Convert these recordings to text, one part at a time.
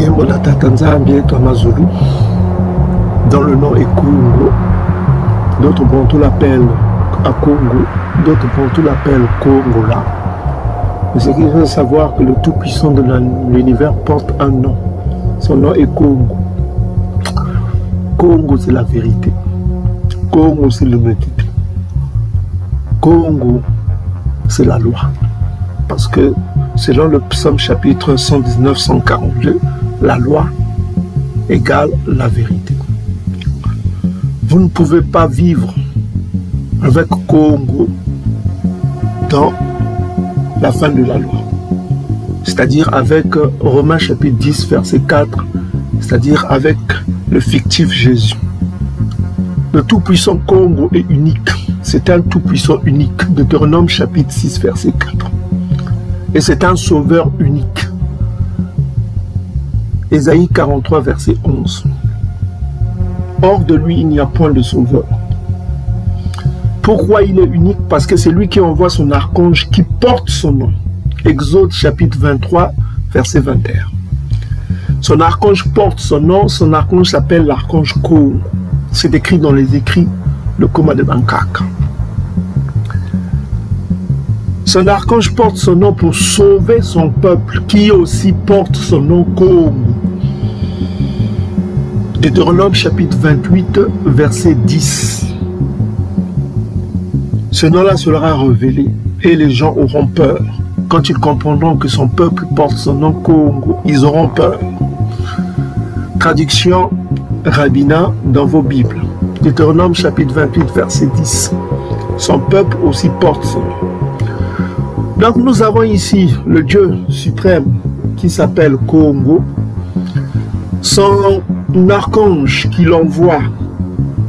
Kiembo la Tatanzambie, Thomas Zulu, dans le nom est Congo. D'autres Bantous l'appellent à Congo, d'autres Bantous l'appellent Congola. Mais ce qu'il faut savoir que le Tout-Puissant de l'univers porte un nom. Son nom est Congo. Congo, c'est la vérité. Congo, c'est l'honnêteté. Congo, c'est la loi. Parce que selon le psaume chapitre 119-142, la loi égale la vérité. Vous ne pouvez pas vivre avec Congo dans la fin de la loi. C'est-à-dire avec Romains chapitre 10, verset 4, c'est-à-dire avec le fictif Jésus. Le tout-puissant Congo est unique. C'est un tout-puissant unique. Deutéronome chapitre 6, verset 4. Et c'est un sauveur unique. Ésaïe 43, verset 11. Hors de lui, il n'y a point de sauveur. Pourquoi il est unique? Parce que c'est lui qui envoie son archange qui porte son nom. Exode chapitre 23, verset 21. Son archange porte son nom, son archange s'appelle l'archange Congo. C'est écrit dans les écrits de Koma de Bankaka. Son archange porte son nom pour sauver son peuple, qui aussi porte son nom Congo. Deutéronome chapitre 28, verset 10. Ce nom-là sera révélé et les gens auront peur. Quand ils comprendront que son peuple porte son nom Congo, ils auront peur. Traduction Rabbina dans vos Bibles. Deutéronome chapitre 28, verset 10. Son peuple aussi porte son nom. Donc nous avons ici le Dieu suprême qui s'appelle Congo, son archange qui l'envoie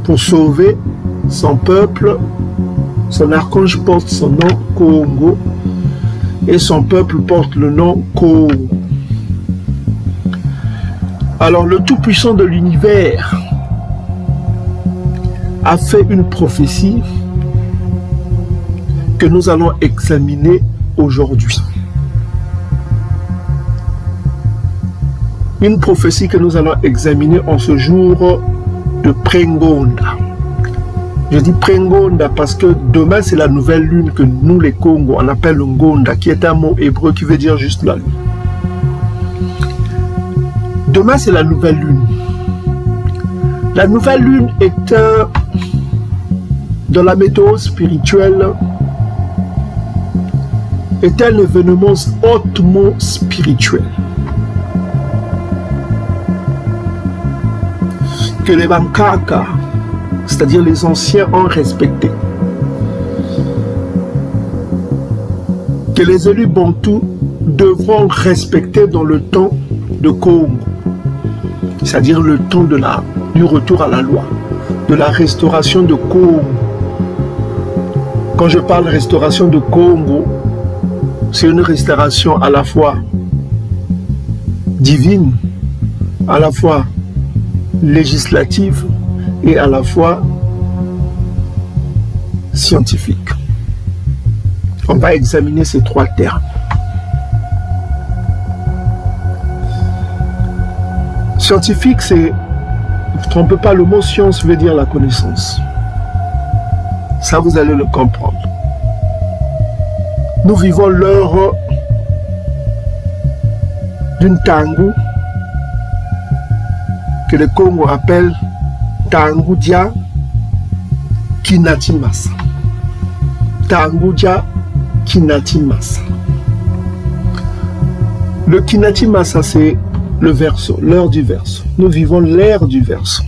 pour sauver son peuple, son archange porte son nom Congo et son peuple porte le nom Congo. Alors le Tout-Puissant de l'univers a fait une prophétie que nous allons examiner aujourd'hui. Une prophétie que nous allons examiner en ce jour de Prengonda. Je dis Prengonda parce que demain c'est la nouvelle lune que nous les Congos on appelle Ngonda, qui est un mot hébreu qui veut dire juste la lune. Demain c'est la nouvelle lune. La nouvelle lune est dans la météo spirituelle, est un événement hautement spirituel que les Bankaka, c'est-à-dire les anciens, ont respecté, que les élus bantous devront respecter dans le temps de Congo, c'est-à-dire le temps du retour à la loi, de la restauration de Congo. Quand je parle de restauration de Congo, c'est une restauration à la fois divine, à la fois législative et à la fois scientifique. On va examiner ces trois termes. Scientifique, c'est, ne trompez pas, le mot science veut dire la connaissance. Ça, vous allez le comprendre. Nous vivons l'heure d'une Tangu que le Congo appelle Tangudia Kinatimasa. Tangudia Kinatimasa. Le Kinatimasa, c'est le verso, l'heure du verso. Nous vivons l'ère du verso,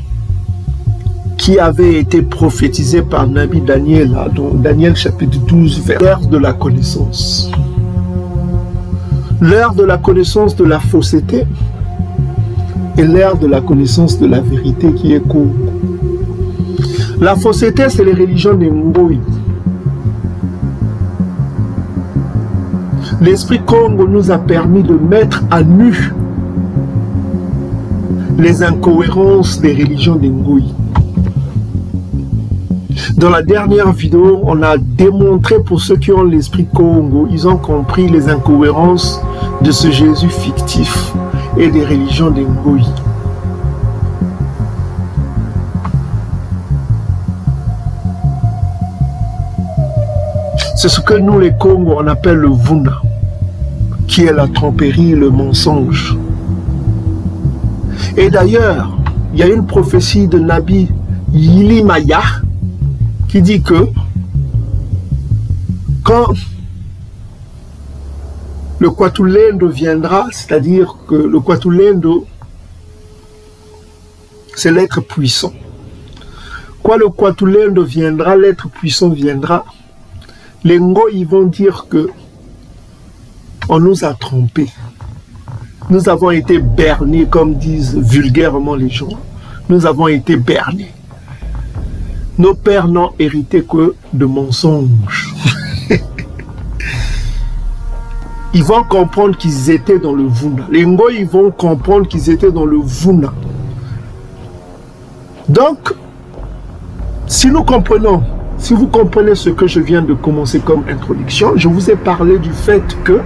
qui avait été prophétisé par Nabi Daniel, dans Daniel chapitre 12, vers l'ère de la connaissance. L'ère de la connaissance de la fausseté et l'ère de la connaissance de la vérité qui est Congo. La fausseté, c'est les religions des Ngoï. L'esprit Congo nous a permis de mettre à nu les incohérences des religions des Ngoï. Dans la dernière vidéo, on a démontré pour ceux qui ont l'esprit Congo, ils ont compris les incohérences de ce Jésus fictif et des religions des Ngoï. C'est ce que nous les Congos on appelle le Vuna, qui est la tromperie, le mensonge. Et d'ailleurs, il y a une prophétie de Nabi Yilimaya qui dit que quand le Kwatulendo viendra, c'est-à-dire que le Kwatulendo, c'est l'être puissant. Quand le Kwatulendo viendra, l'être puissant viendra, les Ngo, ils vont dire que on nous a trompés. Nous avons été bernés, comme disent vulgairement les gens. Nous avons été bernés. Nos pères n'ont hérité que de mensonges. Ils vont comprendre qu'ils étaient dans le Vuna. Les Ngo, ils vont comprendre qu'ils étaient dans le Vuna. Donc, si nous comprenons, si vous comprenez ce que je viens de commencer comme introduction, je vous ai parlé du fait que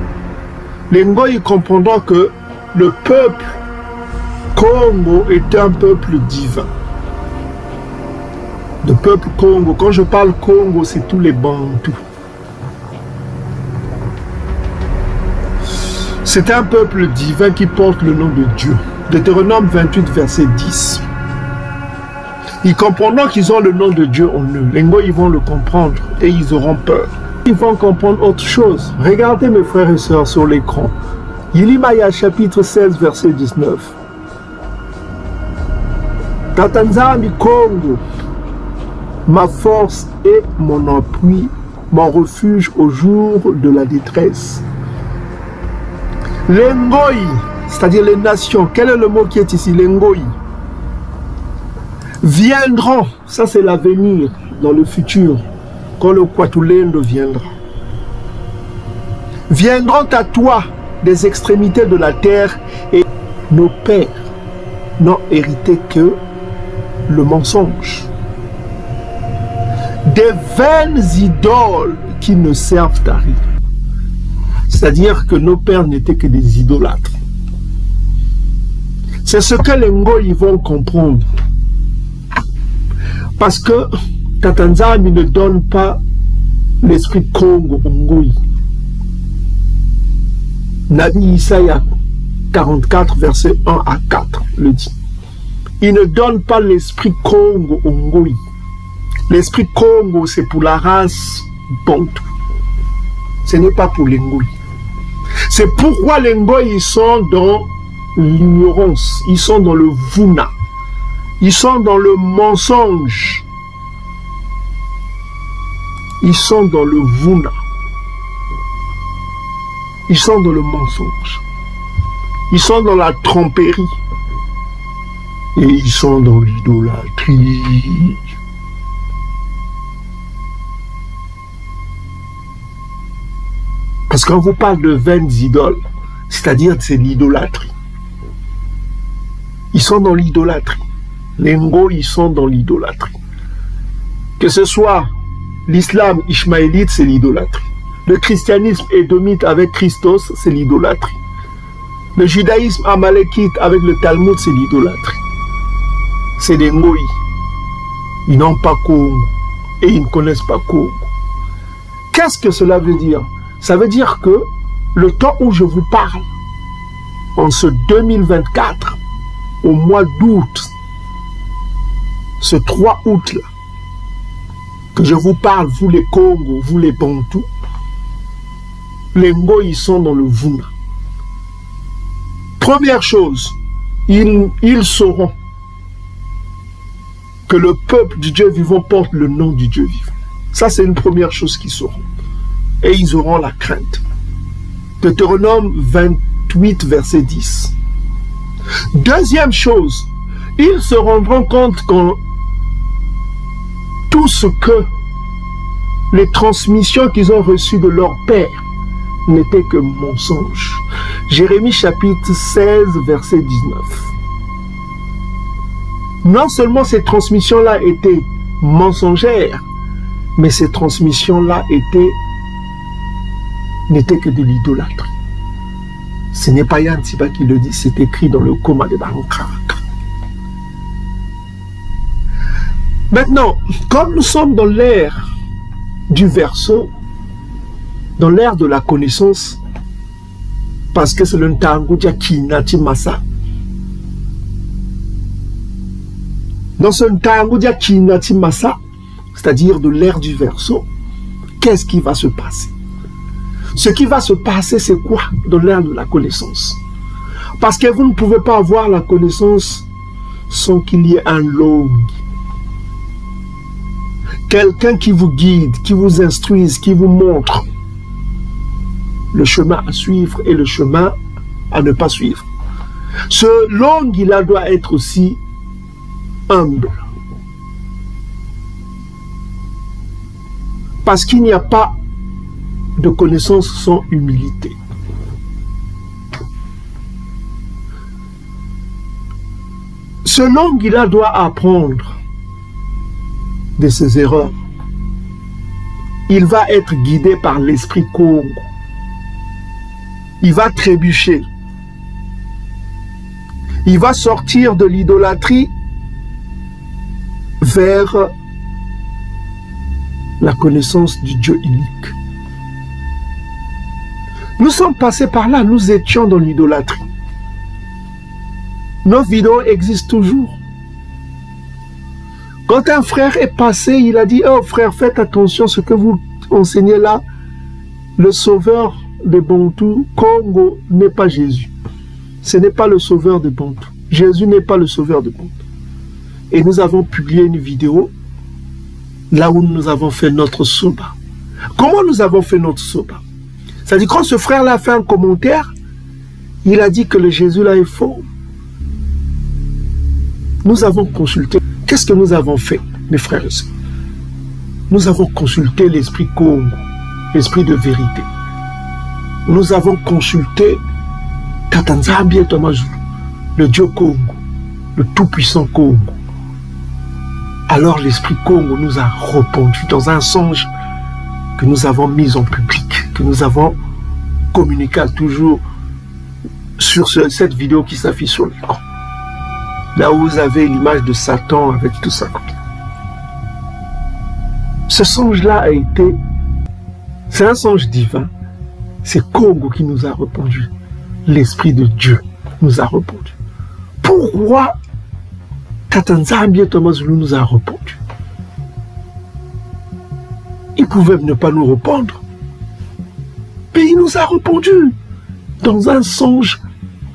les Ngo, ils comprendront que le peuple Congo est un peuple divin. Le peuple Congo, quand je parle Congo, c'est tous les Bantous. C'est un peuple divin qui porte le nom de Dieu. Deutéronome 28, verset 10. Ils comprendront qu'ils ont le nom de Dieu en eux. Les Ngo, ils vont le comprendre et ils auront peur. Ils vont comprendre autre chose. Regardez mes frères et sœurs sur l'écran. Yilimaya chapitre 16, verset 19. Tatanzami Congo, ma force et mon appui, mon refuge au jour de la détresse. Les Ngoï, c'est-à-dire les nations, quel est le mot qui est ici? Les Ngoï viendront, ça c'est l'avenir, dans le futur, quand le Kwatulendo viendra. Viendront à toi des extrémités de la terre et nos pères n'ont hérité que le mensonge. Des vaines idoles qui ne servent à rien. C'est-à-dire que nos pères n'étaient que des idolâtres. C'est ce que les Ngo ils vont comprendre. Parce que Tatanzami ne donne pas l'esprit Congo au Ngoï. Nabi Isaïa 44, verset 1 à 4 le dit. Il ne donne pas l'esprit Congo au Ngoï. L'esprit Congo, c'est pour la race Bantou. Ce n'est pas pour les Ngoï. C'est pourquoi les Ngoï, ils sont dans l'ignorance. Ils sont dans le Vuna. Ils sont dans le mensonge. Ils sont dans le Vuna. Ils sont dans le mensonge. Ils sont dans la tromperie. Et ils sont dans l'idolâtrie. Parce qu'on vous parle de vaines idoles, c'est-à-dire que c'est l'idolâtrie. Ils sont dans l'idolâtrie. Les Ngo, ils sont dans l'idolâtrie. Que ce soit l'islam ishmaélite, c'est l'idolâtrie. Le christianisme édomite avec Christos, c'est l'idolâtrie. Le judaïsme amalekite avec le Talmud, c'est l'idolâtrie. C'est des Ngoï. Ils n'ont pas Congo et ils ne connaissent pas Congo. Qu'est-ce que cela veut dire? Ça veut dire que le temps où je vous parle, en ce 2024, au mois d'août, ce 3 août-là, que je vous parle, vous les Congo, vous les Bantous, les Ngo, ils sont dans le Vuna. Première chose, ils sauront que le peuple du Dieu vivant porte le nom du Dieu vivant. Ça, c'est une première chose qu'ils sauront. Et ils auront la crainte. Deutéronome 28, verset 10. Deuxième chose, ils se rendront compte que tout ce que les transmissions qu'ils ont reçues de leur père n'étaient que mensonges. Jérémie chapitre 16, verset 19. Non seulement ces transmissions-là étaient mensongères, mais ces transmissions-là n'étaient que de l'idolâtrie. Ce n'est pas Yann Tiba qui le dit, c'est écrit dans le coma de Bankrak. Maintenant, comme nous sommes dans l'ère du verseau, dans l'ère de la connaissance, parce que c'est le Ntangudia Kinati Massa. Dans ce Ntangudia Kinati Massa, c'est-à-dire de l'ère du verseau, qu'est-ce qui va se passer? Ce qui va se passer, c'est quoi dans l'ère de la connaissance? Parce que vous ne pouvez pas avoir la connaissance sans qu'il y ait un log. Quelqu'un qui vous guide, qui vous instruise, qui vous montre le chemin à suivre et le chemin à ne pas suivre. Ce log, il doit être aussi humble. Parce qu'il n'y a pas de connaissance sans humilité. Ce log, il doit apprendre de ses erreurs. Il va être guidé par l'esprit Congo. Il va trébucher. Il va sortir de l'idolâtrie vers la connaissance du Dieu unique. Nous sommes passés par là, nous étions dans l'idolâtrie. Nos vidéos existent toujours. Quand un frère est passé, il a dit, oh frère, faites attention, ce que vous enseignez là, le sauveur de Bantou, Congo n'est pas Jésus. Ce n'est pas le sauveur de Bantou. Jésus n'est pas le sauveur de Bantou. Et nous avons publié une vidéo là où nous avons fait notre soba. Comment nous avons fait notre soba? C'est-à-dire quand ce frère-là a fait un commentaire, il a dit que le Jésus là est faux. Nous avons consulté. Qu'est-ce que nous avons fait, mes frères et sœurs? Nous avons consulté l'esprit Congo, l'esprit de vérité. Nous avons consulté Katanzambie Tomazulu, le Dieu Congo, le tout-puissant Congo. Alors l'esprit Congo nous a répondu dans un songe que nous avons mis en public, que nous avons communiqué toujours sur cette vidéo qui s'affiche sur l'écran. Là où vous avez l'image de Satan avec tout ça. Ce songe-là a été... C'est un songe divin. C'est Congo qui nous a répondu. L'Esprit de Dieu nous a répondu. Pourquoi Katanzambie Tomazulu nous a répondu? Il pouvait ne pas nous répondre. Mais il nous a répondu dans un songe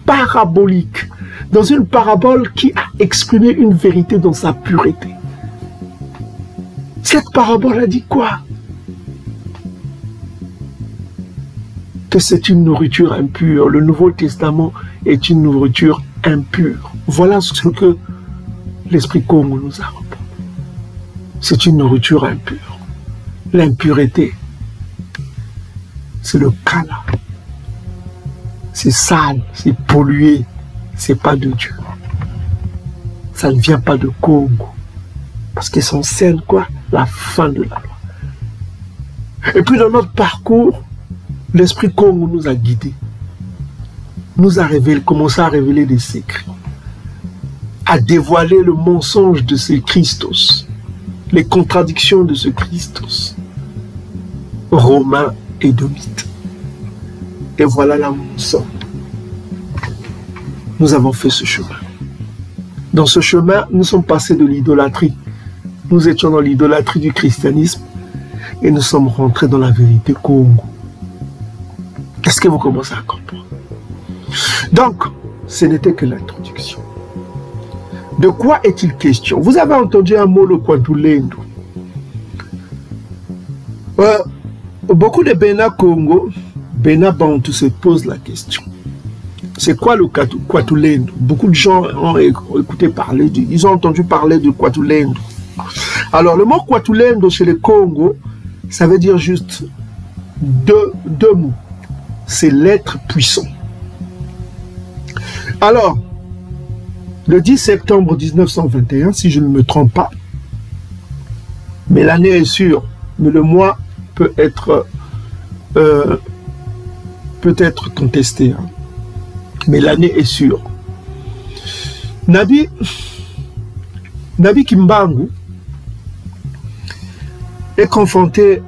parabolique. Dans une parabole qui a exprimé une vérité dans sa pureté. Cette parabole a dit quoi? Que c'est une nourriture impure. Le Nouveau Testament est une nourriture impure. Voilà ce que l'Esprit Congo nous a répondu. C'est une nourriture impure. L'impureté, c'est le kala. C'est sale, c'est pollué. C'est pas de Dieu. Ça ne vient pas de Congo. Parce qu'ils sont scène quoi? La fin de la loi. Et puis dans notre parcours, l'Esprit Congo nous a guidés. Nous a révélé, commencé à révéler des secrets. À dévoiler le mensonge de ce Christos. Les contradictions de ce Christos. Romain et Domite. Et voilà là où nous sommes. Nous avons fait ce chemin. Dans ce chemin, nous sommes passés de l'idolâtrie. Nous étions dans l'idolâtrie du christianisme et nous sommes rentrés dans la vérité Congo. Est-ce que vous commencez à comprendre? Donc, ce n'était que l'introduction. De quoi est-il question? Vous avez entendu un mot, le Kwadulendo. Beaucoup de Bena Congo, Bena Bantu se posent la question. C'est quoi le Kwatulendo? Beaucoup de gens ont écouté parler, ils ont entendu parler de Kwatulendo. Alors le mot Kwatulendo chez les Congo, ça veut dire juste deux mots. C'est l'être puissant. Alors, le 10 septembre 1921, si je ne me trompe pas, mais l'année est sûre, mais le mois peut être contesté. Hein. Mais l'année est sûre. Nabi Kimbangu est confronté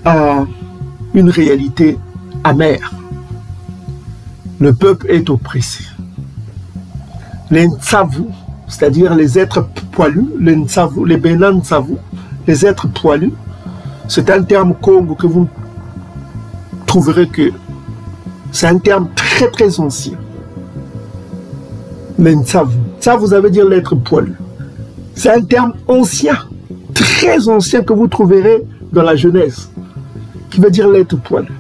à une réalité amère. Le peuple est oppressé. Les Ntsavu, c'est-à-dire les êtres poilus, les Ntsavu, les Bena Ntsavu, les êtres poilus, c'est un terme Congo que vous trouverez que c'est un terme très très ancien. Les Ntsavu. Ça, vous avez dire l'être poilu. C'est un terme ancien, très ancien que vous trouverez dans la Genèse, qui veut dire l'être poilu.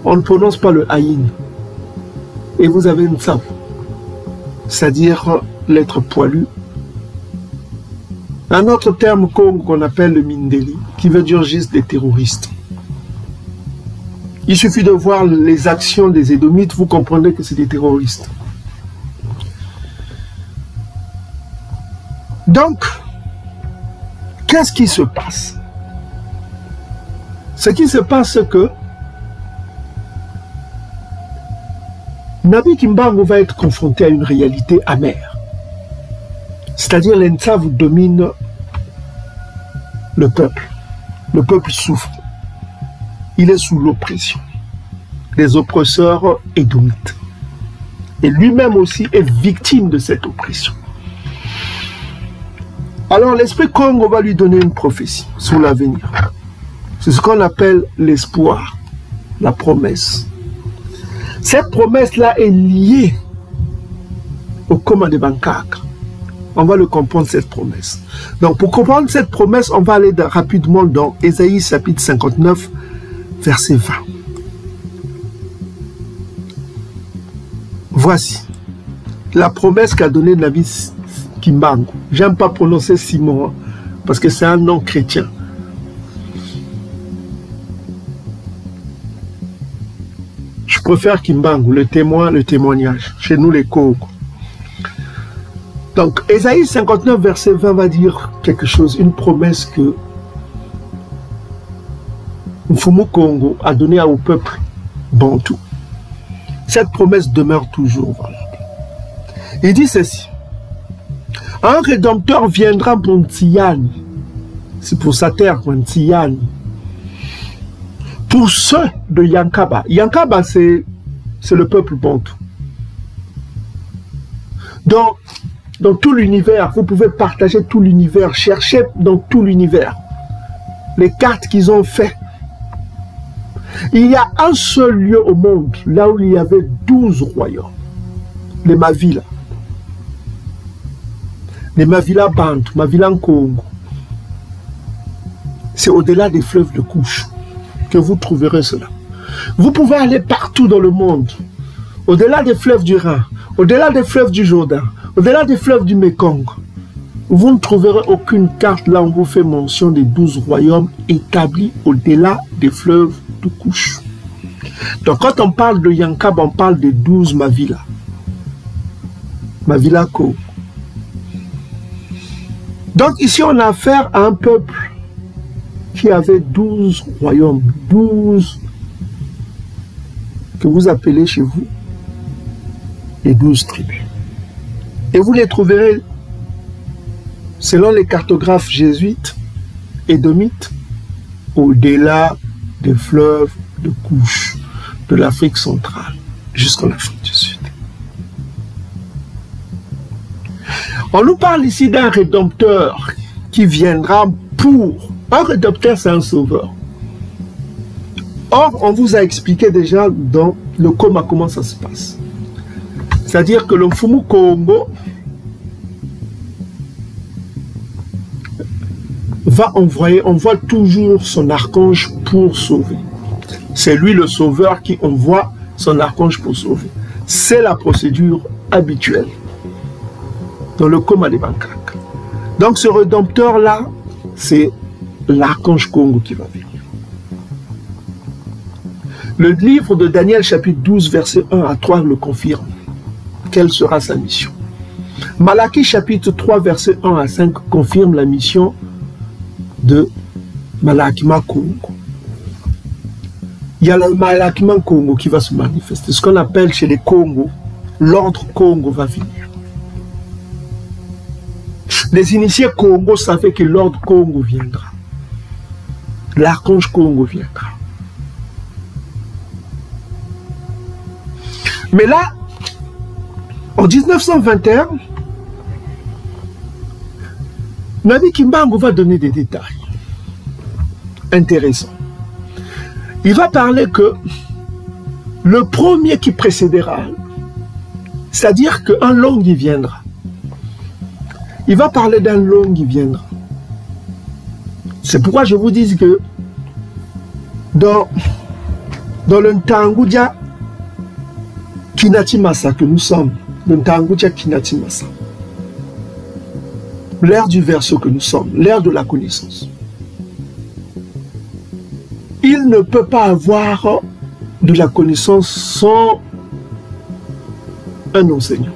On ne prononce pas le haïn. Et vous avez une Ntsavu, c'est-à-dire l'être poilu. Un autre terme qu'on appelle le Mindeli, qui veut dire juste des terroristes. Il suffit de voir les actions des Édomites, vous comprenez que c'est des terroristes. Donc, qu'est-ce qui se passe? Ce qui se passe, c'est que Nabi Kimbangu va être confronté à une réalité amère. C'est-à-dire les Ntsavu dominent le peuple. Le peuple souffre. Il est sous l'oppression des oppresseurs édomites. Et lui-même aussi est victime de cette oppression. Alors l'Esprit Congo va lui donner une prophétie sur l'avenir. C'est ce qu'on appelle l'espoir, la promesse. Cette promesse-là est liée au coma de Bankaka. On va le comprendre, cette promesse. Donc pour comprendre cette promesse, on va aller rapidement dans Ésaïe chapitre 59, verset 20. Voici la promesse qu'a donnée Nabi Kimbangu. J'aime pas prononcer Simon, parce que c'est un nom chrétien. Je préfère Kimbangu, le témoin, le témoignage. Chez nous, les Congo. Donc, Ésaïe 59, verset 20 va dire quelque chose, une promesse que Mfumu Congo a donnée au peuple bantou. Cette promesse demeure toujours valable. Il dit ceci. Un rédempteur viendra pour Ntiyani. C'est pour sa terre, pour Ntiyani. Pour ceux de Yankaba. Yankaba, c'est le peuple bantou. Dans tout l'univers, vous pouvez partager tout l'univers, chercher dans tout l'univers les cartes qu'ils ont faites. Il y a un seul lieu au monde, là où il y avait 12 royaumes, les Mavila. Les Mavila Bantu, Mavila Congo. C'est au-delà des fleuves de couche que vous trouverez cela. Vous pouvez aller partout dans le monde, au-delà des fleuves du Rhin, au-delà des fleuves du Jourdain, au-delà des fleuves du Mekong. Vous ne trouverez aucune carte là où on vous fait mention des 12 royaumes établis au-delà des fleuves de couche. Donc quand on parle de Yankab, on parle des 12 Mavila. Mavila Ko. Donc ici on a affaire à un peuple qui avait 12 royaumes, 12 que vous appelez chez vous les 12 tribus. Et vous les trouverez, selon les cartographes jésuites, édomites, au-delà des fleuves de couche de l'Afrique centrale jusqu'en Afrique du Sud. On nous parle ici d'un rédempteur qui viendra pour... Un rédempteur, c'est un sauveur. Or, on vous a expliqué déjà dans le coma comment ça se passe. C'est-à-dire que le Mfumu Congo va envoie toujours son archange pour sauver. C'est lui le sauveur qui envoie son archange pour sauver. C'est la procédure habituelle dans le coma des Bankaka. Donc ce rédempteur-là, c'est l'archange Congo qui va venir. Le livre de Daniel chapitre 12 verset 1 à 3 le confirme. Quelle sera sa mission? Malachie chapitre 3 verset 1 à 5 confirme la mission de Malachima Congo. il y a le Malakiman Congo qui va se manifester. Ce qu'on appelle chez les Congos, l'ordre Congo va venir. Les initiés Congo savaient que l'ordre Congo viendra. L'archange Congo viendra. Mais là, en 1921, Nabi Kimbangu va donner des détails intéressants. Il va parler que le premier qui précédera, c'est-à-dire qu'un long y viendra. Il va parler d'un long qui viendra. C'est pourquoi je vous dis que dans le Ntangoudia Kinatimasa que nous sommes, le Ntangoudia Kinatimasa, l'ère du verseau que nous sommes, l'ère de la connaissance, il ne peut pas avoir de la connaissance sans un enseignant.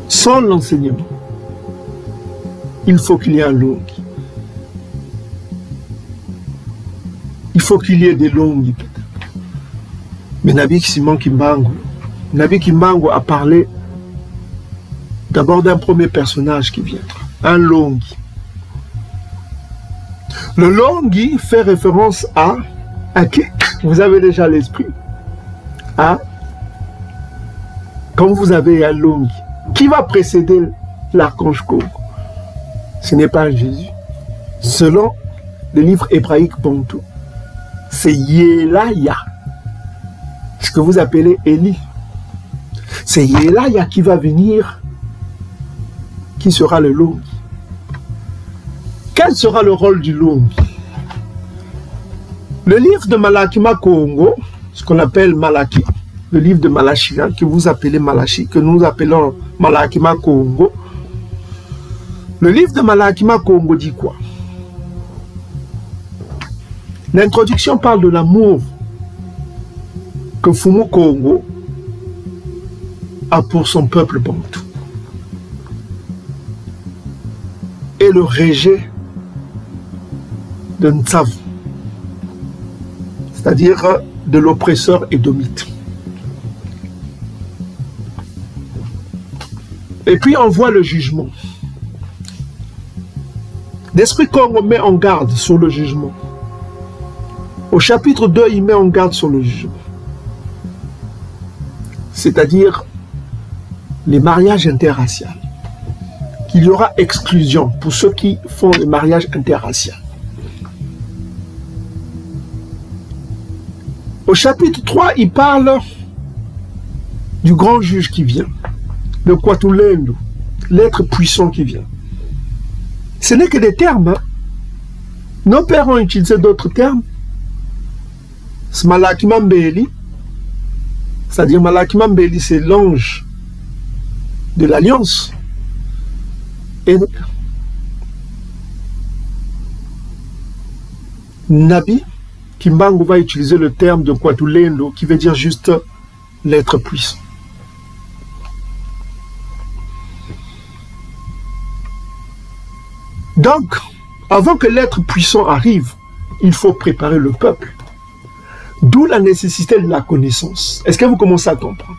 Sans l'enseignement, il faut qu'il y ait un long. Il faut qu'il y ait des longues. Mais Nabi Kimbangu a parlé d'abord d'un premier personnage qui viendra, un Longi. Le Longi fait référence à qui? Vous avez déjà l'esprit. Quand vous avez un Longi, qui va précéder l'archange Congo? Ce n'est pas Jésus. Selon le livre hébraïque Bantou, c'est Yelaya, ce que vous appelez Élie. C'est Yelaya qui va venir, qui sera le Longi. Quel sera le rôle du Longi? Le livre de Malakima Congo, ce qu'on appelle Malaki, le livre de Malachia, que vous appelez Malachi, que nous appelons Malakima Congo, le livre de Malakima Congo dit quoi? L'introduction parle de l'amour que Fumu Congo a pour son peuple bantou et le rejet de Ntsavu, c'est-à-dire de l'oppresseur édomite. Et puis on voit le jugement. L'Esprit Congo met en garde sur le jugement. Au chapitre 2, il met en garde sur le jugement. C'est-à-dire les mariages interraciaux. Qu'il y aura exclusion pour ceux qui font les mariages interraciaux. Au chapitre 3, il parle du grand juge qui vient, le Kwatulendo, l'être puissant qui vient. Ce n'est que des termes. Hein. Nos pères ont utilisé d'autres termes. Malakimambeli, c'est-à-dire Malakimambeli, c'est l'ange de l'alliance. Et Nabi Kimbangu va utiliser le terme de Kwatulendo qui veut dire juste l'être puissant. Donc, avant que l'être puissant arrive, il faut préparer le peuple. D'où la nécessité de la connaissance. Est-ce que vous commencez à comprendre?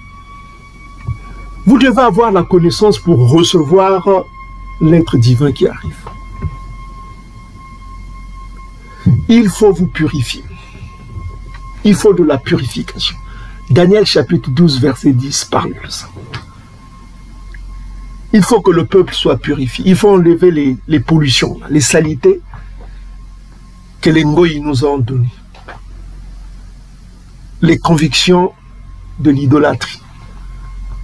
Vous devez avoir la connaissance pour recevoir l'être divin qui arrive. Il faut vous purifier. Il faut de la purification. Daniel chapitre 12 verset 10 parle de ça. Il faut que le peuple soit purifié. Il faut enlever les pollutions, les saletés que les Ngoïs nous ont données. Les convictions de l'idolâtrie.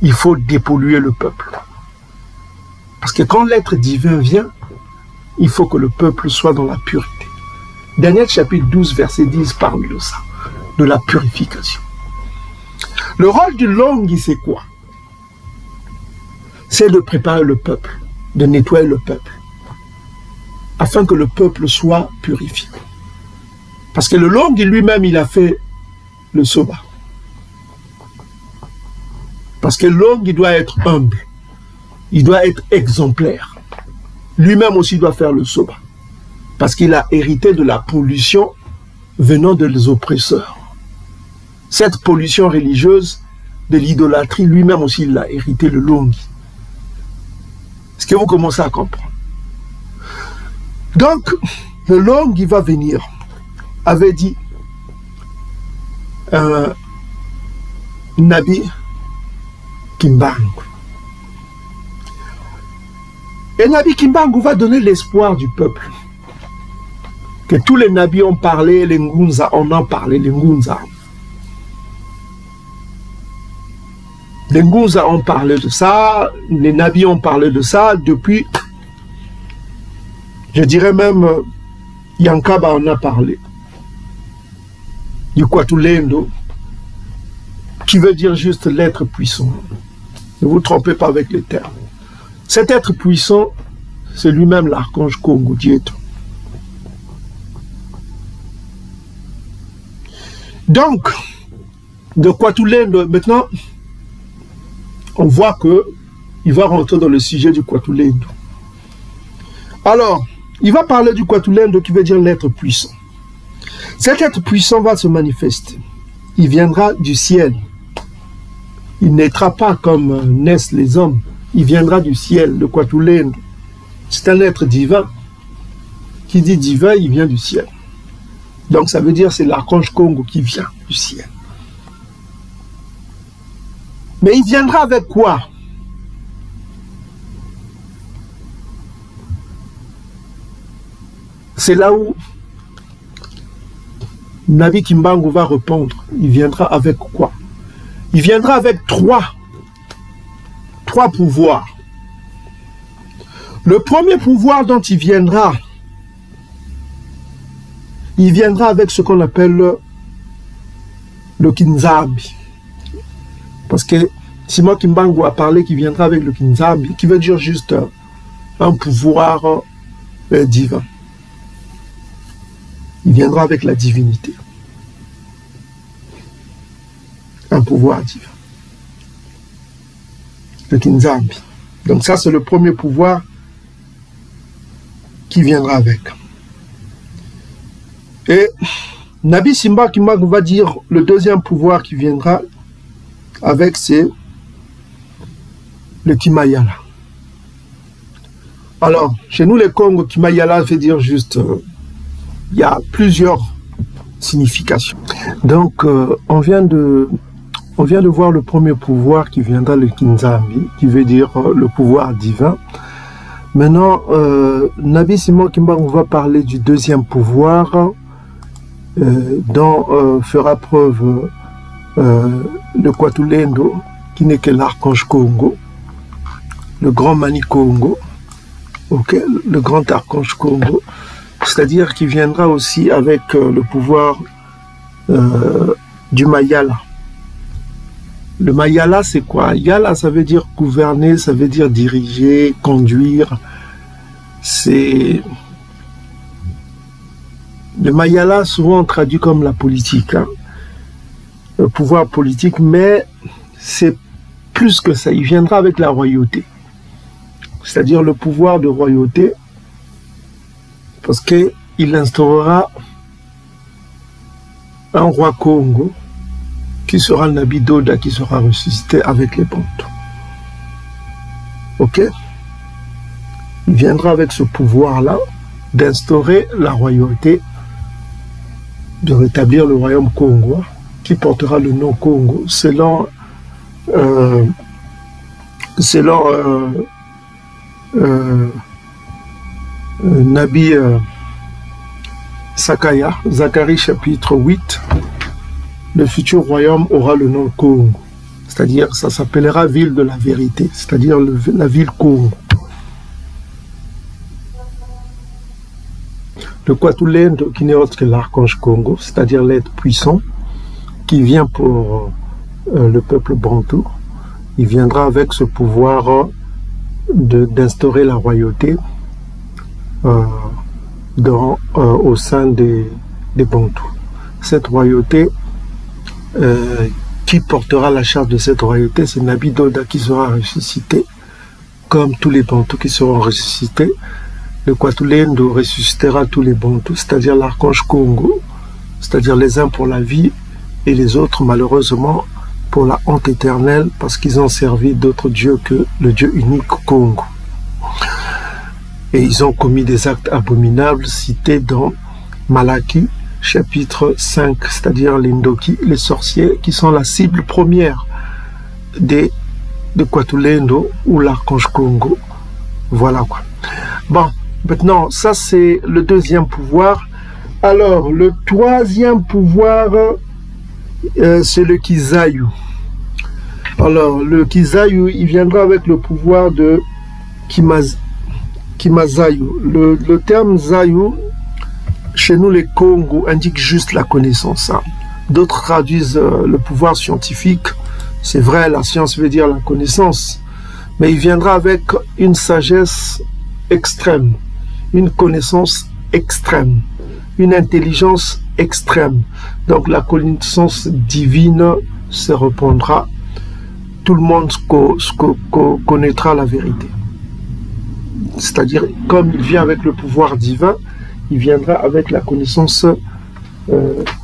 Il faut dépolluer le peuple. Parce que quand l'être divin vient, il faut que le peuple soit dans la pureté. Daniel chapitre 12 verset 10 parle de ça, de la purification. Le rôle du Longi, c'est quoi? C'est de préparer le peuple, de nettoyer le peuple, afin que le peuple soit purifié. Parce que le Longi lui-même, il a fait le soba. Parce que l'homme, il doit être humble. Il doit être exemplaire. Lui-même aussi doit faire le soba. Parce qu'il a hérité de la pollution venant des oppresseurs. cette pollution religieuse de l'idolâtrie, lui-même aussi, il a hérité le Longi. Est-ce que vous commencez à comprendre? Donc, le Longi va venir, avait dit Nabi Kimbangu. Et Nabi Kimbangu va donner l'espoir du peuple. Que tous les nabis ont parlé, les Ngunza, on en parlé, les Ngunza. Les Ngunza ont parlé de ça, les nabis ont parlé de ça depuis, je dirais même, Yankaba en a parlé. Du Kwatulendo, qui veut dire juste l'être puissant. Ne vous trompez pas avec les termes. Cet être puissant, c'est lui-même l'archange Kongo Dieto. Donc, de Kwatulendo, maintenant, on voit qu'il va rentrer dans le sujet du Kwatulendo. Alors, il va parler du Kwatulendo qui veut dire l'être puissant. Cet être puissant va se manifester. Il viendra du ciel. Il naîtra pas comme naissent les hommes. Il viendra du ciel, le Kwatulendo. C'est un être divin. Qui dit divin, il vient du ciel. Donc ça veut dire c'est l'archange Kongo qui vient du ciel. Mais il viendra avec quoi? C'est là où Nabi Kimbangu va répondre. Il viendra avec quoi? Il viendra avec trois pouvoirs. Le premier pouvoir dont il viendra avec ce qu'on appelle le Kinzambi. Parce que Simon Kimbangu a parlé qu'il viendra avec le Kinzambi, qui veut dire juste un pouvoir divin. Il viendra avec la divinité. Un pouvoir divin. Le Kinzambi. Donc ça, c'est le premier pouvoir qui viendra avec. Et Nabi Simba Kimbangu va dire le deuxième pouvoir qui viendra avec, c'est le Kimayala. Alors, chez nous les Congo, Kimayala veut dire juste, il y a plusieurs significations. Donc, on vient de voir le premier pouvoir qui viendra, le Kinzambi, qui veut dire le pouvoir divin. Maintenant, Nabi Simon Kimbangu va parler du deuxième pouvoir dont fera preuve le Kwatulendo, qui n'est que l'archange Kongo, le grand Mani Kongo, okay, le grand archange Kongo, c'est-à-dire qu'il viendra aussi avec le pouvoir du Mayala. Le Mayala, c'est quoi? Yala, ça veut dire gouverner, ça veut dire diriger, conduire. C'est... Le Mayala, souvent traduit comme la politique, hein. Le pouvoir politique, mais c'est plus que ça. Il viendra avec la royauté. C'est-à-dire le pouvoir de royauté, parce qu'il instaurera un roi Congo, qui sera Nabi Doda, qui sera ressuscité avec les Bantous. Ok? Il viendra avec ce pouvoir-là d'instaurer la royauté, de rétablir le royaume congois, qui portera le nom Congo, selon Nabi Sakaya, Zacharie chapitre 8, le futur royaume aura le nom Congo, c'est-à-dire ça s'appellera ville de la vérité, c'est-à-dire la ville Congo. Le Kwatulendo, qui n'est autre que l'archange Kongo, c'est-à-dire l'être puissant, qui vient pour le peuple bantou, il viendra avec ce pouvoir d'instaurer la royauté au sein des Bantous. Cette royauté, qui portera la charge de cette royauté, c'est Nabi Doda qui sera ressuscité, comme tous les Bantous qui seront ressuscités. Le Kwatulendo ressuscitera tous les Bantous, c'est-à-dire l'archange Kongo, c'est-à-dire les uns pour la vie et les autres, malheureusement, pour la honte éternelle, parce qu'ils ont servi d'autres dieux que le Dieu unique Kongo. Et ils ont commis des actes abominables cités dans Malachie, chapitre 5, c'est-à-dire les Ndoki, les sorciers, qui sont la cible première de Kwatulendo ou l'archange Kongo. Voilà quoi. Bon, maintenant, ça c'est le deuxième pouvoir. Alors, le troisième pouvoir, c'est le Kizayu. Alors, le Kizayu, il viendra avec le pouvoir de Kimazayu. Le terme Zayu, chez nous les Congo, indique juste la connaissance. Hein. D'autres traduisent le pouvoir scientifique. C'est vrai, la science veut dire la connaissance. Mais il viendra avec une sagesse extrême, une connaissance extrême, une intelligence extrême. Donc la connaissance divine se répandra. Tout le monde connaîtra la vérité. C'est-à-dire, comme il vient avec le pouvoir divin, il viendra avec la connaissance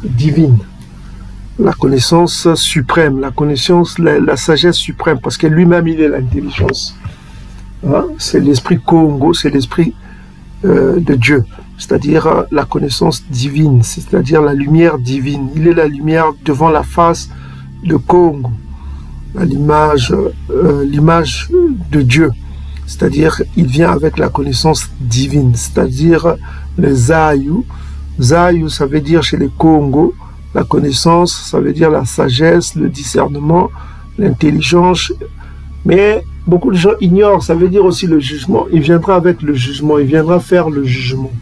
divine, la connaissance suprême, la connaissance, la sagesse suprême, parce que lui-même, il est l'intelligence. Hein? C'est l'esprit Congo, c'est l'esprit de Dieu, c'est-à-dire la connaissance divine, c'est-à-dire la lumière divine. Il est la lumière devant la face de Congo, l'image de Dieu. C'est-à-dire, il vient avec la connaissance divine, c'est-à-dire le Zayu. Zayu, ça veut dire chez les Congo, la connaissance, ça veut dire la sagesse, le discernement, l'intelligence. Mais beaucoup de gens ignorent, ça veut dire aussi le jugement. Il viendra avec le jugement, il viendra faire le jugement.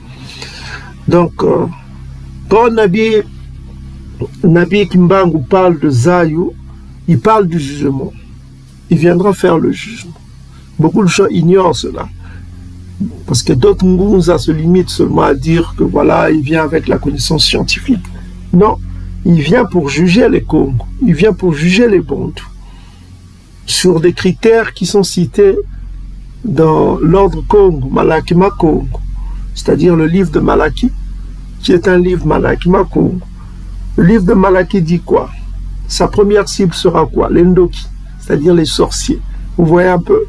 Donc, quand Nabi Kimbangu parle de Zayu, il parle du jugement. Il viendra faire le jugement. Beaucoup de gens ignorent cela. Parce que d'autres Ngunza se limitent seulement à dire que voilà, il vient avec la connaissance scientifique. Non, il vient pour juger les Congo. Il vient pour juger les Bantous. Sur des critères qui sont cités dans l'ordre Congo, Malakima Congo. C'est-à-dire le livre de Malaki, qui est un livre Malakima Congo. Le livre de Malaki dit quoi? Sa première cible sera quoi? Les Ndoki, c'est-à-dire les sorciers. Vous voyez un peu?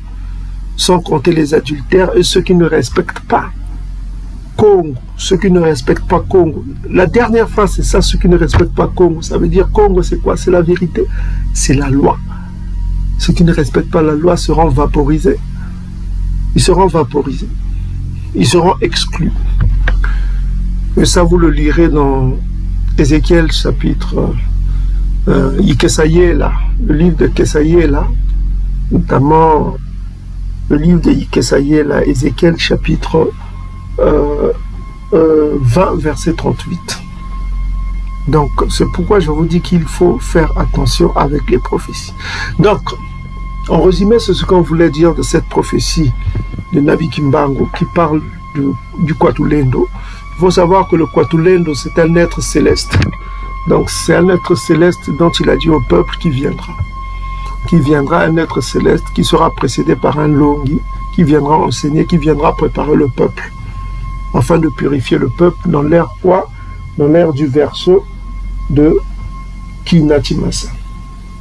Sans compter les adultères et ceux qui ne respectent pas Congo, ceux qui ne respectent pas Congo. La dernière phrase, c'est ça, ceux qui ne respectent pas Congo. Ça veut dire Congo, c'est quoi? C'est la vérité, c'est la loi. Ceux qui ne respectent pas la loi seront vaporisés. Ils seront vaporisés. Ils seront exclus. Et ça, vous le lirez dans Ézéchiel chapitre Ikesaïela, le livre de Kesaïela, notamment le livre de Ikesaïela, Ézéchiel chapitre 20, verset 38. Donc, c'est pourquoi je vous dis qu'il faut faire attention avec les prophéties. Donc, en résumé, c'est ce qu'on voulait dire de cette prophétie de Nabi Kimbangu qui parle du Kwatulendo. Il faut savoir que le Kwatulendo, c'est un être céleste. Donc, c'est un être céleste dont il a dit au peuple qui viendra. Qui viendra, un être céleste qui sera précédé par un Longi, qui viendra enseigner, qui viendra préparer le peuple, afin de purifier le peuple dans l'ère quoi? Dans l'ère du verseau de Kinatimasa.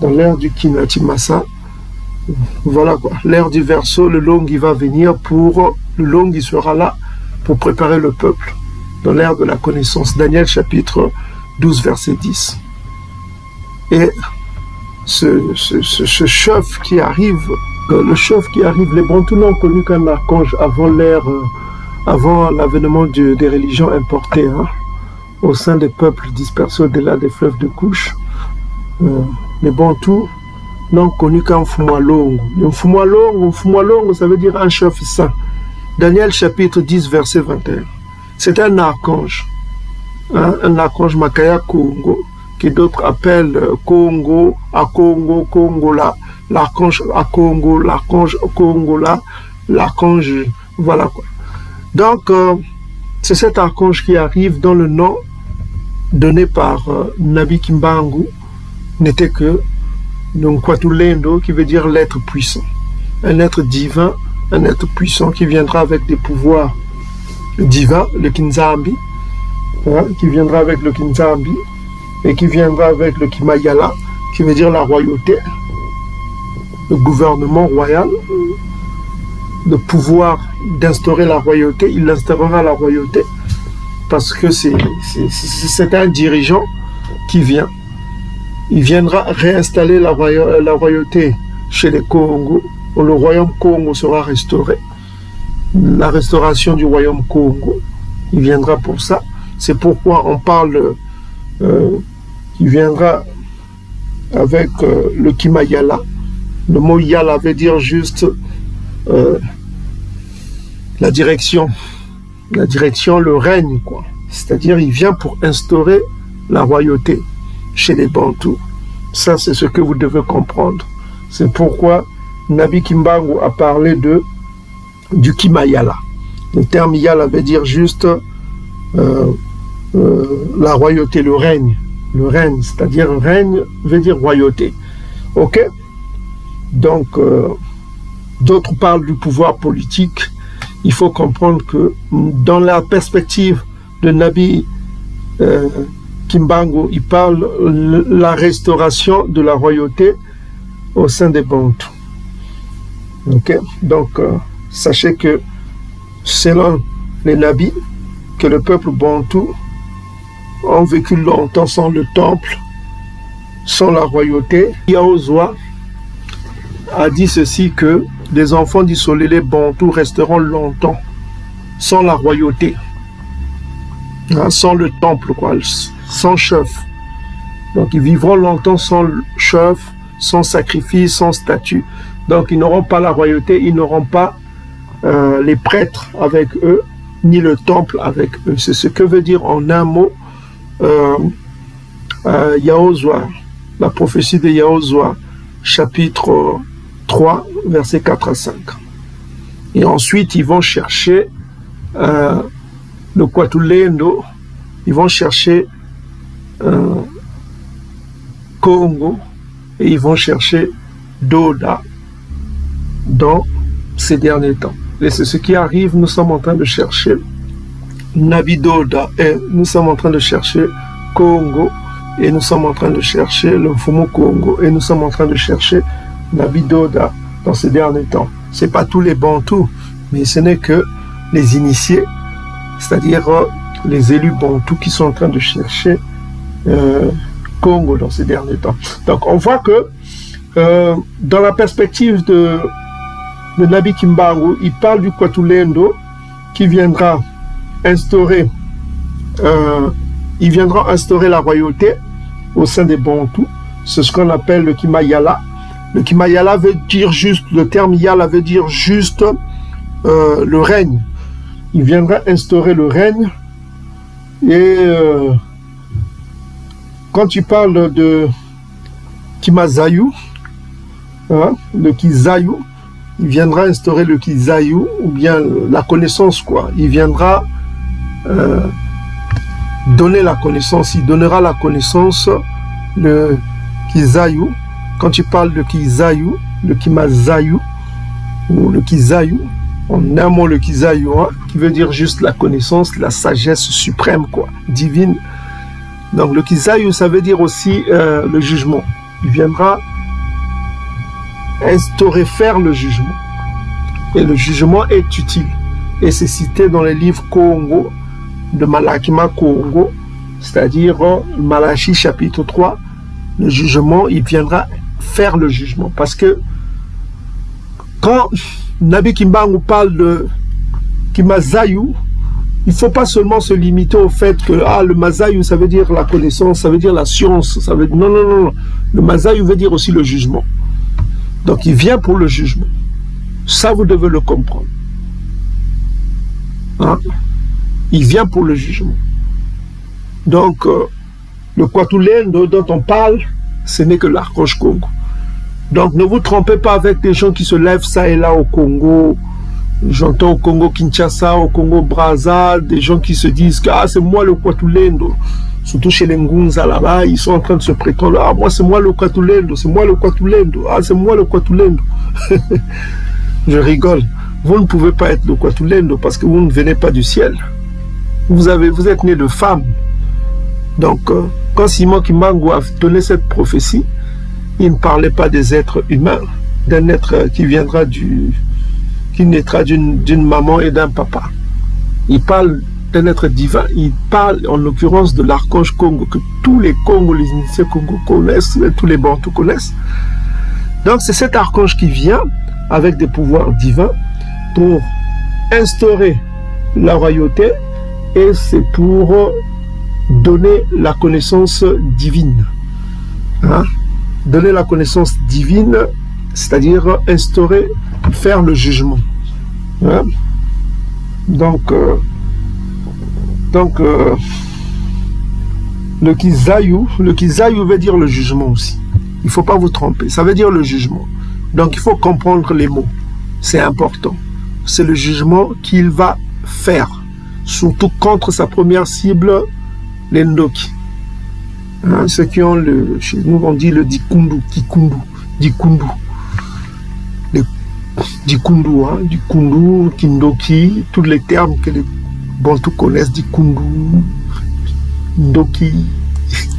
Dans l'ère du Kinatimasa, voilà quoi. L'ère du verseau, le Longi va venir pour... Le Longi sera là pour préparer le peuple. Dans l'ère de la connaissance. Daniel chapitre 12, verset 10. Et ce chef qui arrive, les Bantous n'ont connu qu'un archange avant l'avènement des religions importées, hein, au sein des peuples dispersés au-delà des fleuves de couche. Les Bantous n'ont connu qu'un Mfumalongo. Le Mfumalongo, ça veut dire un chef saint. Daniel chapitre 10, verset 21. C'est un archange, hein, un archange Makaya Kongo, que d'autres appellent Congo, à Congo, Congo là, l'archange à Congo, l'archange Congo là, l'archange, voilà quoi. Donc, c'est cet archange qui arrive dont le nom donné par Nabi Kimbangu n'était que Kwatulendo, qui veut dire l'être puissant. Un être divin, un être puissant qui viendra avec des pouvoirs divins, le Kinzambi, hein, qui viendra avec le Kinzambi, et qui viendra avec le Kimayala, qui veut dire la royauté, le gouvernement royal, le pouvoir d'instaurer la royauté. Il instaurera la royauté parce que c'est un dirigeant qui vient. Il viendra réinstaller la royauté chez les Congo. Le royaume Congo sera restauré. La restauration du royaume Congo, il viendra pour ça. C'est pourquoi on parle qu'il viendra avec le Kimayala. Le mot Yala veut dire juste la direction, le règne, quoi. C'est-à-dire, il vient pour instaurer la royauté chez les Bantous. Ça, c'est ce que vous devez comprendre. C'est pourquoi Nabi Kimbangu a parlé du Kimayala. Le terme Yala veut dire juste la royauté, le règne. Le règne, c'est-à-dire règne veut dire royauté. Ok? Donc, d'autres parlent du pouvoir politique. Il faut comprendre que dans la perspective de Nabi Kimbangu, il parle de la restauration de la royauté au sein des Bantous. Ok? Donc, sachez que selon les Nabis, que le peuple Bantou ont vécu longtemps sans le temple, sans la royauté. Yaozoa a dit ceci, que les enfants d'Isolélé Bantou resteront longtemps sans la royauté, hein, sans le temple, quoi, sans chef. Donc ils vivront longtemps sans chef, sans sacrifice, sans statut. Donc ils n'auront pas la royauté, ils n'auront pas les prêtres avec eux, ni le temple avec eux. C'est ce que veut dire en un mot Yaozoa, la prophétie de Yaozoa, chapitre 3, versets 4 à 5. Et ensuite, ils vont chercher le Kwatulendo, ils vont chercher Congo, et ils vont chercher Doda dans ces derniers temps. Et c'est ce qui arrive, nous sommes en train de chercher Nabi Doda, et nous sommes en train de chercher Congo, et nous sommes en train de chercher le Mfumu Congo, et nous sommes en train de chercher Nabi Doda dans ces derniers temps. Ce n'est pas tous les Bantous, mais ce n'est que les initiés, c'est-à-dire les élus Bantous qui sont en train de chercher Congo dans ces derniers temps. Donc on voit que dans la perspective de Nabi Kimbangu, il parle du Kwatulendo qui viendra instaurer la royauté au sein des Bantous. C'est ce qu'on appelle le Kimayala. Le Kimayala veut dire juste, le terme Yala veut dire juste le règne. Il viendra instaurer le règne. Et quand tu parles de Kimazayu, hein, le Kizayu, il viendra instaurer le Kizayu, ou bien la connaissance, quoi. Il viendra donner la connaissance, il donnera la connaissance, le Kizayu. Quand tu parles de Kizayu, le Kimazayu, ou le Kizayu, en un mot le Kizayu, hein, qui veut dire juste la connaissance, la sagesse suprême, quoi, divine. Donc le Kizayu, ça veut dire aussi le jugement. Il viendra instaurer, faire le jugement. Et le jugement est utile. Et c'est cité dans les livres Congo, de Malakima Congo, c'est-à-dire Malachi chapitre 3, le jugement, il viendra faire le jugement. Parce que quand Nabi Kimbangu parle de Kimazayu, il ne faut pas seulement se limiter au fait que le Mazayu, ça veut dire la connaissance, ça veut dire la science, ça veut dire... Non, non, non, non. Le Mazayu veut dire aussi le jugement. Donc il vient pour le jugement. Ça, vous devez le comprendre. Hein? Il vient pour le jugement. Donc, le Kwatulendo dont on parle, ce n'est que l'archange Congo. Donc, ne vous trompez pas avec des gens qui se lèvent ça et là au Congo. J'entends au Congo Kinshasa, au Congo Brazza, des gens qui se disent que c'est moi le Kwatulendo. Surtout chez les Ngunza là-bas, ils sont en train de se prétendre, moi c'est moi le Kwatulendo, c'est moi le Kwatulendo, c'est moi le Kwatulendo. Je rigole. Vous ne pouvez pas être le Kwatulendo parce que vous ne venez pas du ciel. Vous êtes né de femme. Donc, quand Simon Kimbangu a donné cette prophétie, il ne parlait pas des êtres humains, d'un être qui viendra qui naîtra d'une maman et d'un papa. Il parle d'un être divin, il parle en l'occurrence de l'archange Congo, que tous les Congos, les initiés Congo connaissent, tous les Bantous connaissent. Donc c'est cet archange qui vient avec des pouvoirs divins pour instaurer la royauté, et c'est pour donner la connaissance divine. Hein? Donner la connaissance divine, c'est-à-dire instaurer, faire le jugement. Hein? Donc le Kizayu veut dire le jugement aussi. Il ne faut pas vous tromper, ça veut dire le jugement. Donc il faut comprendre les mots, c'est important. C'est le jugement qu'il va faire, surtout contre sa première cible, les Ndoki. Hein, ceux qui ont chez nous on dit le Dikundu, Dikundu. Dikundu, hein, Dikundu, Kindoki, tous les termes que les Bantous connaissent, Dikundu, Ndoki,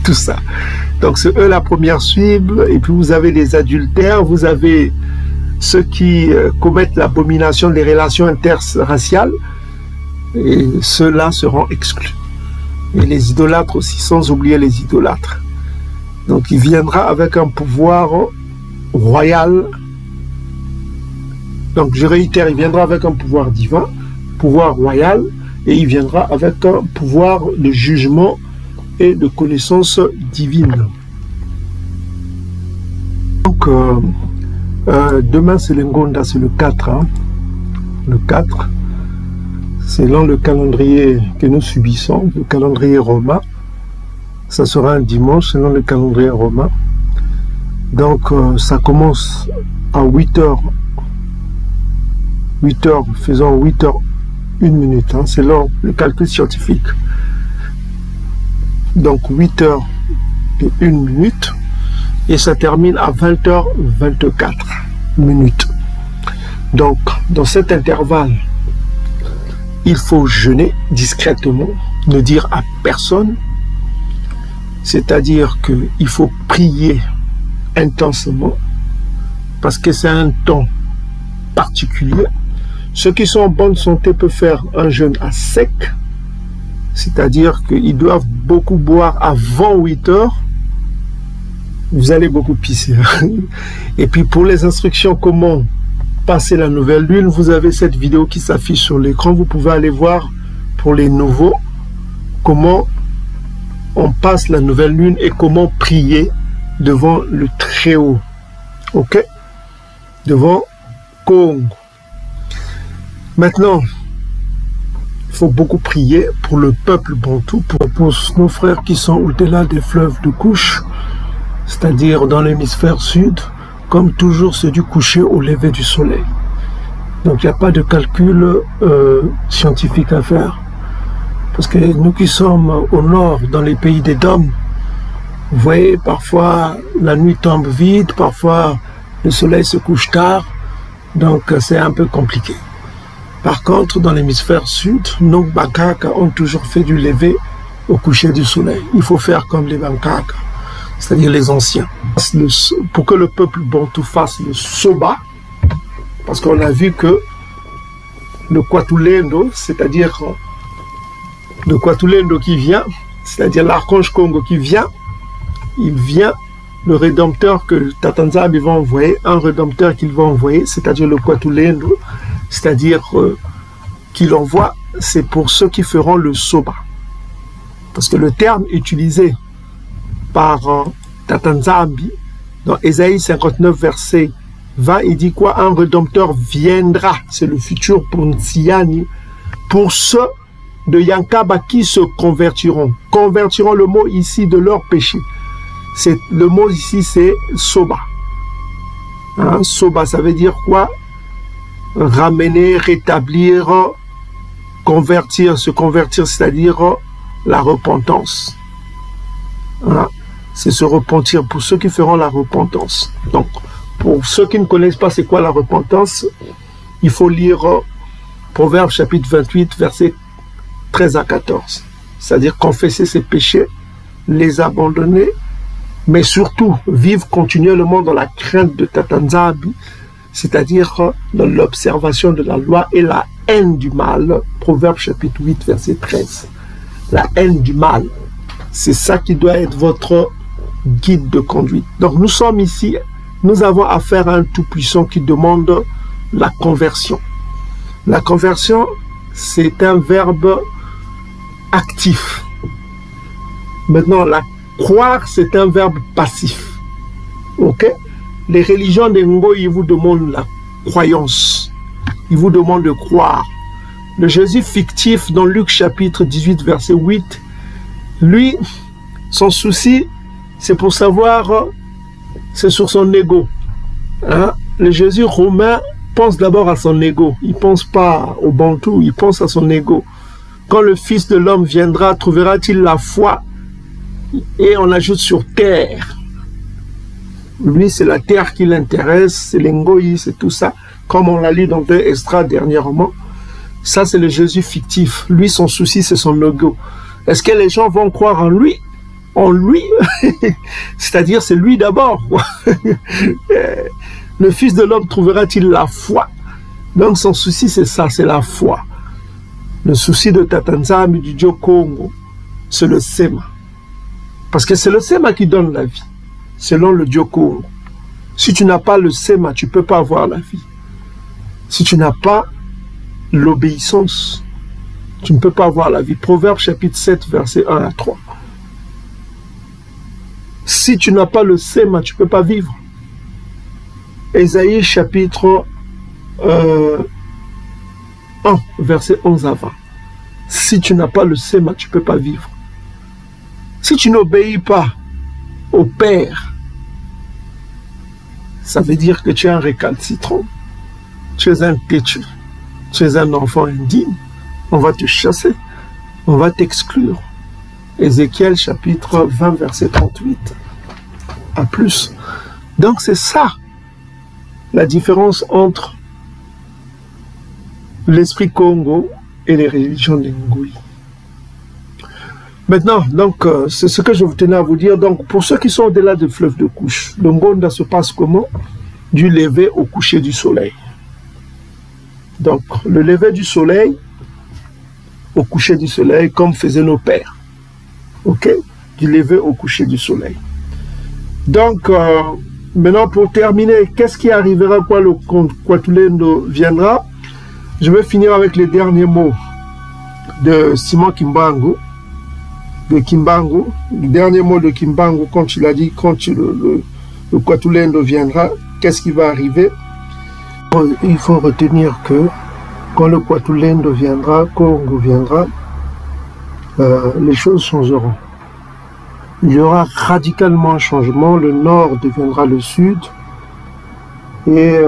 tout ça. Donc c'est eux la première cible, et puis vous avez les adultères, vous avez ceux qui commettent l'abomination des relations interraciales, et ceux-là seront exclus. Et les idolâtres aussi, sans oublier les idolâtres. Donc il viendra avec un pouvoir royal. Donc je réitère, il viendra avec un pouvoir divin, pouvoir royal, et il viendra avec un pouvoir de jugement et de connaissance divine. Donc demain c'est le Ngonda, c'est le 4. Hein. Le 4, selon le calendrier que nous subissons, le calendrier romain. Ça sera un dimanche selon le calendrier romain. Donc ça commence à 8h. 8h, faisons 8h 1 minute, hein, selon le calcul scientifique. Donc 8h et 1 minute, et ça termine à 20h 24 minutes. Donc dans cet intervalle, il faut jeûner discrètement, ne dire à personne, c'est-à-dire qu'il faut prier intensément, parce que c'est un temps particulier. Ceux qui sont en bonne santé peuvent faire un jeûne à sec, c'est-à-dire qu'ils doivent beaucoup boire avant 8 heures. Vous allez beaucoup pisser. Et puis pour les instructions comment passer la nouvelle lune, vous avez cette vidéo qui s'affiche sur l'écran. Vous pouvez aller voir pour les nouveaux comment on passe la nouvelle lune et comment prier devant le Très-Haut. Ok? Devant Congo. Maintenant, il faut beaucoup prier pour le peuple bantou, pour nos frères qui sont au-delà des fleuves de couche, c'est-à-dire dans l'hémisphère sud, comme toujours c'est du coucher au lever du soleil. Donc il n'y a pas de calcul scientifique à faire. Parce que nous qui sommes au nord, dans les pays des Dômes, vous voyez, parfois la nuit tombe vite, parfois le soleil se couche tard, donc c'est un peu compliqué. Par contre, dans l'hémisphère sud, nos Bankaka ont toujours fait du lever au coucher du soleil. Il faut faire comme les Bankaka, c'est-à-dire les anciens. Pour que le peuple bantou fasse le soba, parce qu'on a vu que le Kwatulendo, c'est-à-dire le Kwatulendo qui vient, c'est-à-dire l'archange Congo qui vient, il vient, le rédempteur que Tatanzab va envoyer, un rédempteur qu'il va envoyer, c'est-à-dire le Kwatulendo, c'est-à-dire qu'il envoie, c'est pour ceux qui feront le soba. Parce que le terme utilisé par Tatanzambi, dans Ésaïe 59, verset 20, il dit quoi? Un rédempteur viendra, c'est le futur pour Ntsiani, pour ceux de Yankaba qui se convertiront. Convertiront, le mot ici de leur péché. Le mot ici c'est soba. Hein, soba, ça veut dire quoi? Ramener, rétablir, convertir, se convertir, c'est-à-dire la repentance. Hein? C'est se repentir pour ceux qui feront la repentance. Donc, pour ceux qui ne connaissent pas c'est quoi la repentance, il faut lire Proverbes chapitre 28, versets 13 à 14. C'est-à-dire confesser ses péchés les abandonner, mais surtout vivre continuellement dans la crainte de Tata Nzambi, c'est-à-dire dans l'observation de la loi et la haine du mal. Proverbe chapitre 8, verset 13. La haine du mal, c'est ça qui doit être votre guide de conduite. Donc nous sommes ici, nous avons affaire à un tout-puissant qui demande la conversion. La conversion, c'est un verbe actif. Maintenant, la croire, c'est un verbe passif. Ok? Les religions des Ngo, ils vous demandent la croyance. Ils vous demandent de croire. Le Jésus fictif dans Luc chapitre 18, verset 8, lui, son souci, c'est pour savoir, c'est sur son ego. Hein? Le Jésus romain pense d'abord à son ego. Il ne pense pas au Bantou, il pense à son ego. Quand le Fils de l'homme viendra, trouvera-t-il la foi? Et on ajoute sur terre. Lui, c'est la terre qui l'intéresse, c'est l'engoï, c'est tout ça. Comme on l'a lu dans deux extraits dernièrement. Ça, c'est le Jésus fictif. Lui, son souci, c'est son ego. Est-ce que les gens vont croire en lui? En lui? C'est-à-dire, c'est lui d'abord. Le Fils de l'homme trouvera-t-il la foi? Donc, son souci, c'est ça, c'est la foi. Le souci de Tata Nzambi, du Dieu Congo, c'est le Sema. Parce que c'est le Sema qui donne la vie, selon le Dieu Congo. Si tu n'as pas le Sema, tu ne peux pas avoir la vie. Si tu n'as pas l'obéissance, tu ne peux pas avoir la vie. Proverbe chapitre 7, verset 1 à 3. Si tu n'as pas le Sema, tu ne peux pas vivre. Ésaïe chapitre 1, verset 11 à 20. Si tu n'as pas le Sema, tu ne peux pas vivre. Si tu n'obéis pas au Père, ça veut dire que tu es un récalcitrant. Tu es un têtu. Tu es un enfant indigne. On va te chasser. On va t'exclure. Ézéchiel chapitre 20, verset 38. À plus. Donc c'est ça la différence entre l'esprit Congo et les religions des Ngui. Maintenant, donc, c'est ce que je tenais à vous dire. Donc, pour ceux qui sont au-delà du fleuve de couche, le Ngonda se passe comment? Du lever au coucher du soleil. Donc, le lever du soleil au coucher du soleil, comme faisaient nos pères. Ok? Du lever au coucher du soleil. Donc, maintenant, pour terminer, qu'est-ce qui arrivera quand le Kwatulendo viendra? Je vais finir avec les derniers mots de Simon Kimbangu. De Kimbangu, le dernier mot de Kimbangu, quand il a dit, quand le Kwatulendo viendra, qu'est-ce qui va arriver? Il faut retenir que quand le Kwatulendo viendra, Congo viendra, les choses changeront. Il y aura radicalement un changement, le nord deviendra le sud, et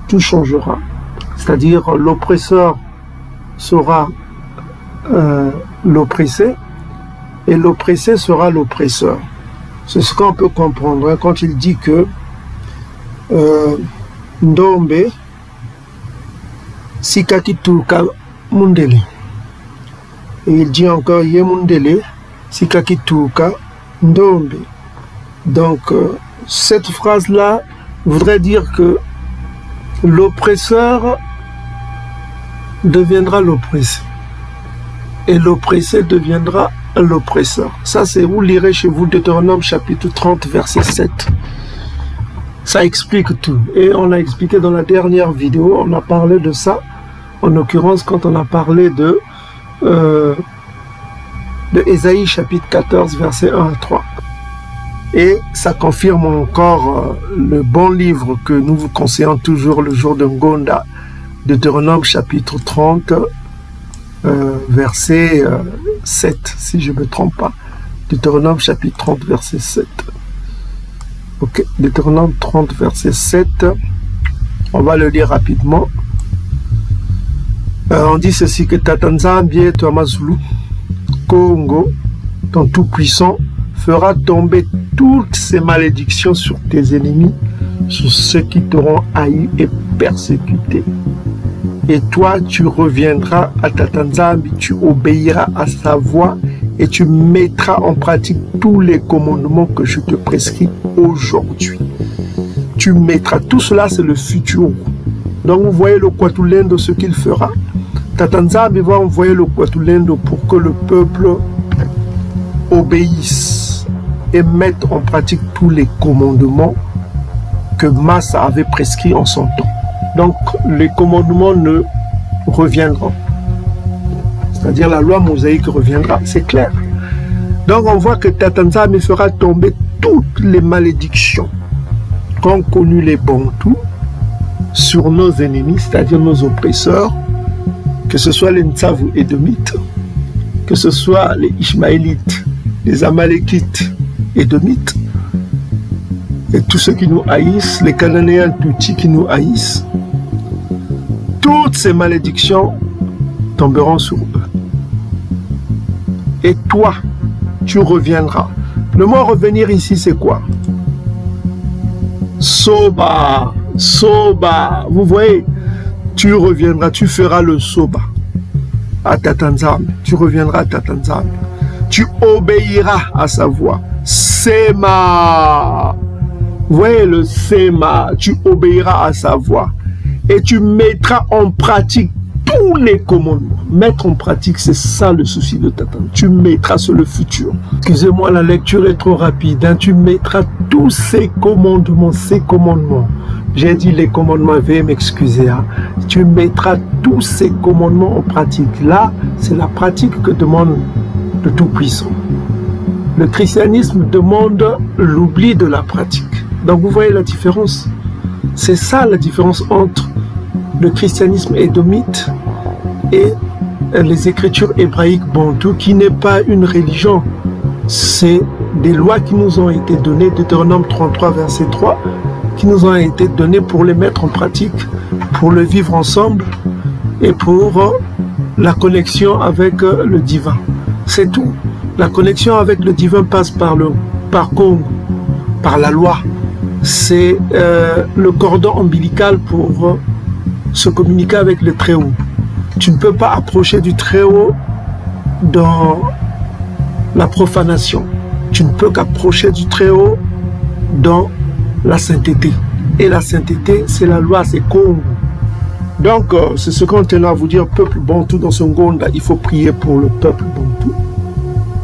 tout changera. C'est-à-dire l'oppresseur sera l'oppressé, et l'oppressé sera l'oppresseur. C'est ce qu'on peut comprendre hein, quand il dit que Ndombe Sikakituka Mundele. Et il dit encore Yemundele Sikakituka Ndombe. Donc cette phrase-là voudrait dire que l'oppresseur deviendra l'oppressé. Et l'oppressé deviendra l'oppresseur. Ça, c'est vous lirez chez vous Deutéronome chapitre 30, verset 7. Ça explique tout. Et on l'a expliqué dans la dernière vidéo, on a parlé de ça. En l'occurrence, quand on a parlé de Ésaïe chapitre 14, verset 1 à 3. Et ça confirme encore le bon livre que nous vous conseillons toujours le jour de Ngonda, Deutéronome chapitre 30, verset 7, si je ne me trompe pas. Deutéronome chapitre 30, verset 7. Ok, Deutéronome 30, verset 7. On va le lire rapidement. On dit ceci, que Tata Nzambi Twamazulu, Congo, ton tout-puissant, fera tomber toutes ces malédictions sur tes ennemis, sur ceux qui t'auront haï et persécuté. Et toi, tu reviendras à Tata Nzambi, tu obéiras à sa voix et tu mettras en pratique tous les commandements que je te prescris aujourd'hui. Tu mettras, tout cela c'est le futur. Donc vous voyez le Kwatulendo, ce qu'il fera. Tatanzambe va envoyer le Kwatulendo pour que le peuple obéisse et mette en pratique tous les commandements que Massa avait prescrits en son temps. Donc les commandements ne reviendront. C'est-à-dire la loi mosaïque reviendra, c'est clair. Donc on voit que Tatanzambe fera tomber toutes les malédictions qu'ont connues les Bantous sur nos ennemis, c'est-à-dire nos oppresseurs, que ce soit les Ntsavu édomites, que ce soit les Ishmaélites, les Amalékites édomites, et tous ceux qui nous haïssent, les Cananéens Toutis qui nous haïssent. Toutes ces malédictions tomberont sur eux. Et toi, tu reviendras. Le mot revenir ici, c'est quoi? Soba, soba. Vous voyez, tu reviendras, tu feras le soba à Tatanzambe. Tu reviendras à Tatanzambe. Tu obéiras à sa voix. Sema. Vous voyez le Sema, tu obéiras à sa voix. Et tu mettras en pratique tous les commandements. Mettre en pratique, c'est ça le souci de Tatanzambe. Tu mettras sur le futur. Excusez-moi, la lecture est trop rapide. Hein. Tu mettras tous ces commandements, J'ai dit les commandements, veuillez m'excuser. Hein. Tu mettras tous ces commandements en pratique. Là, c'est la pratique que demande le Tout-Puissant. Le christianisme demande l'oubli de la pratique. Donc vous voyez la différence. C'est ça la différence entre le christianisme édomite et les écritures hébraïques bantoues, qui n'est pas une religion. C'est des lois qui nous ont été données, Deutéronome 33, verset 3, qui nous ont été données pour les mettre en pratique, pour le vivre ensemble et pour la connexion avec le divin. C'est tout. La connexion avec le divin passe par Congo, par la loi. C'est le cordon ombilical pour se communiquer avec le Très-Haut. Tu ne peux pas approcher du Très-Haut dans la profanation. Tu ne peux qu'approcher du Très-Haut dans la sainteté. Et la sainteté, c'est la loi, c'est Congo. Donc, c'est ce qu'on tenait à vous dire, peuple bantou dans son Gonda, il faut prier pour le peuple bantou.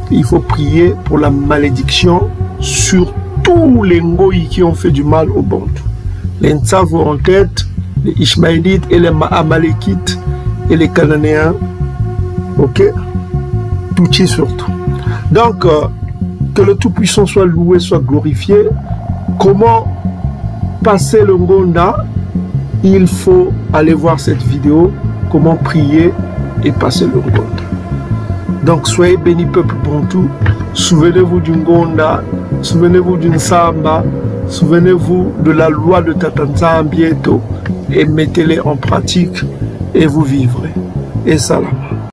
Il faut prier pour la malédiction sur tous les Ngoï qui ont fait du mal au bantou. Les Ntsavu en tête, les Ishmaélites et les Amalékites et les Cananéens. Ok? Toutis surtout. Donc, que le Tout-Puissant soit loué, soit glorifié. Comment passer le Ngonda? Il faut aller voir cette vidéo. Comment prier et passer le Ngonda. Donc, soyez bénis, peuple bantou. Souvenez-vous du Ngonda. Souvenez-vous d'une Samba. Souvenez-vous de la loi de Tatanzambe et mettez-les en pratique et vous vivrez. Et salam.